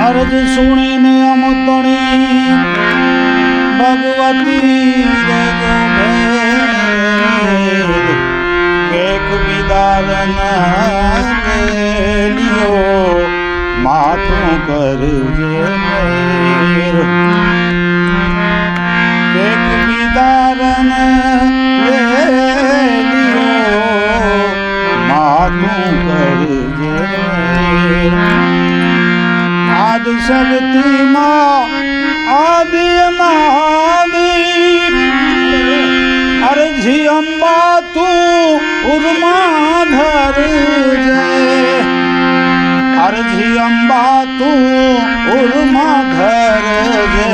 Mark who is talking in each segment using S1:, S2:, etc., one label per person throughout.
S1: અરજ સુણીને અમતણી ભગવતી કેક વિદારન લિયો માથું કરજે મેર કેક વિદારન લિયો માથું કરજે મેર આદ શક્તિ માં આદિ અનાદિ અરજી અંબા તું ઉર્મા ધરજે અરજી અંબા તું ઉર્મા ધરજે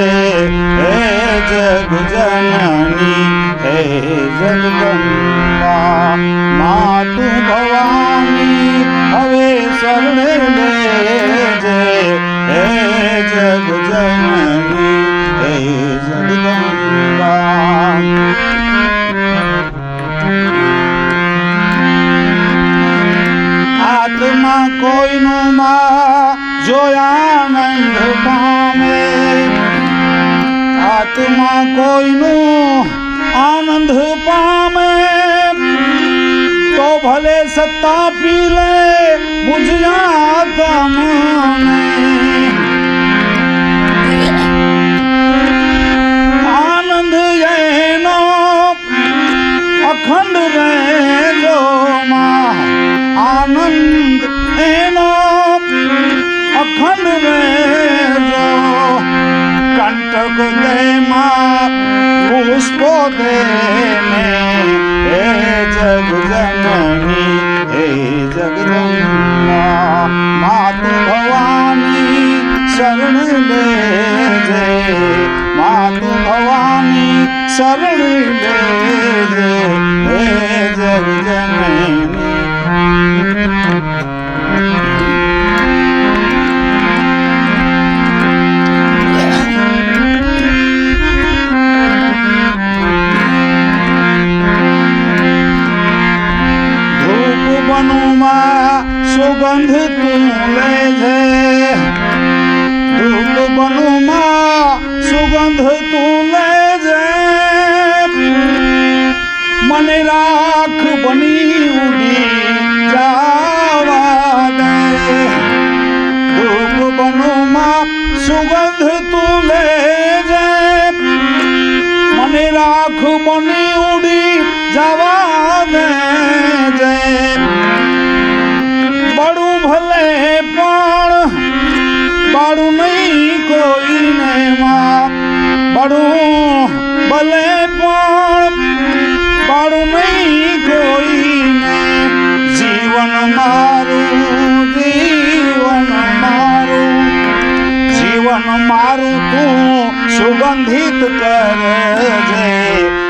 S1: હે જગ જનની હે જગદંબા મા તું ભવાની હવે શરણે લેજે હે જગ જનની હે જગદંબા આત્મા કોઈનું માં જોયાનંદ પામે આત્મા કોઈનું આનંદ પામે તો ભલે સત્તા પી લે મુજ્યા તમને આનંદ એનો અખંડ રહેજો માં આનંદ એનો અખંડ રહેજો કંટક દે માં પુષ્પો દેને હે જગ જનની હે જગદંબા માતુ ભવાની શરણ લેજે માતુ ભવાની શરણ લેજે હે જગ જનની સુગંધ તું લેજે ધૂપ બનુમાં સુગંધ તું લેજે મને રાખ બની ઉડી જાવા દે ધૂપ બનુમાં સુગંધ તું લેજે મને રાખ બની ઉડી જવા દે બડું ભલે પણ બાળું નહીં કોઈને માં બડું ભલે પણ બાળું નહીં કોઈને જીવન મારું જીવન મારું જીવન મારું તું સુગંધિત કરજે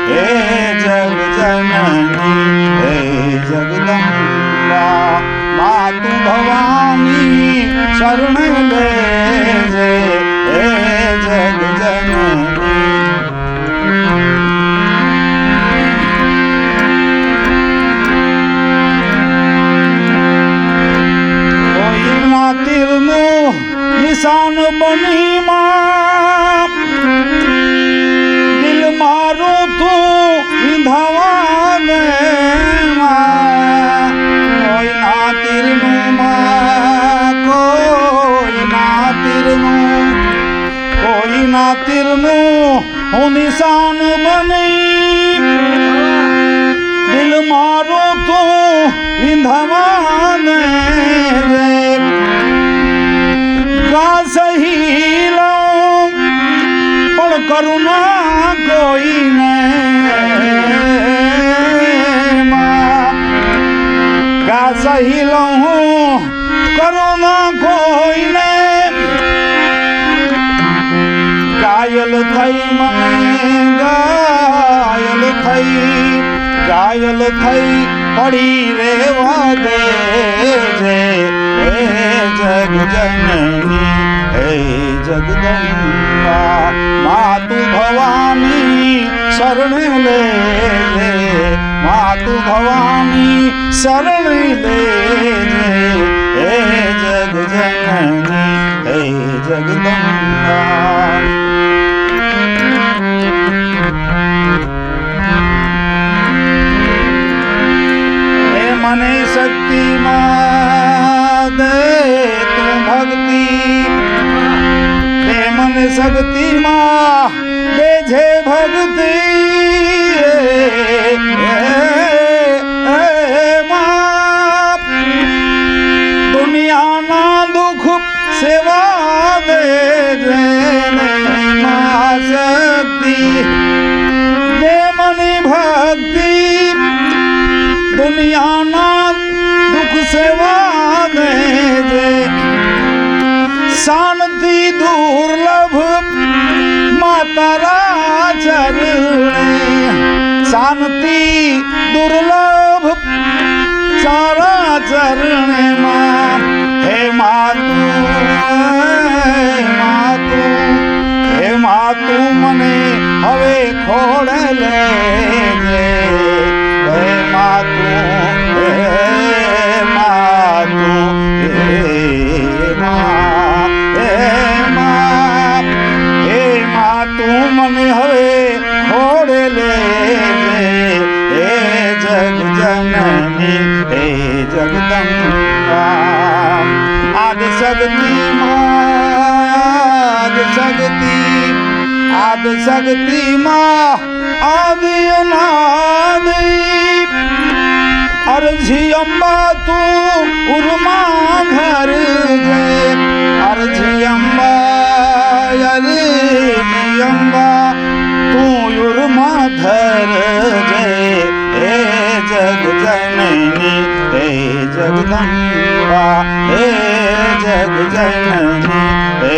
S1: હે જગ જનની હે જગદંબા માતુ ભવાની શરણ લેજે હે જગ જનની કોઈના તીરનું નિશાન બની માં દિલ મારું તું વિંધાવા દે કોઈના તીરનું હું નિશાન બની દિલ મારું તું વિંધવા દે ગા સહી લઉં પણ કરુણા કોઈને ગા સહી લઉં કરુણા કોઈને ઘાયલ થઈ મને ઘાયલ થઈ પડી રેવા દે હે જગ જનની હે જગદંબા માતુ ભવાની શરણ લેજે માતુ ભવાની શરણ લેજે હે જગ જનની હે જગદંબા મને શક્તિ માં દે તું ભક્તિ દે મને શક્તિ માં દે છે ભક્તિ દુનિયાના દુઃખ સેવા દે માં શક્તિ દે મને ભક્તિ દુનિયાના દુઃખ સેવા દેજે શાંતિ દુર્લભ માતારા ચરણે શાંતિ દુર્લભ સારા ચરણે માં હે માતું મને હવે ખોડ લેજે હે માતું મને હવે ખોડ લેજે હે જગ જનની હે જગદંબા આદ શક્તિ માં આદિ અનાદિ અરજી અંબા તું ઉર્મા ધરજે અરજી અંબા તું ઉર્મા ધરજે હે જગ જનની હે જગદંબા હે જગ જનની હે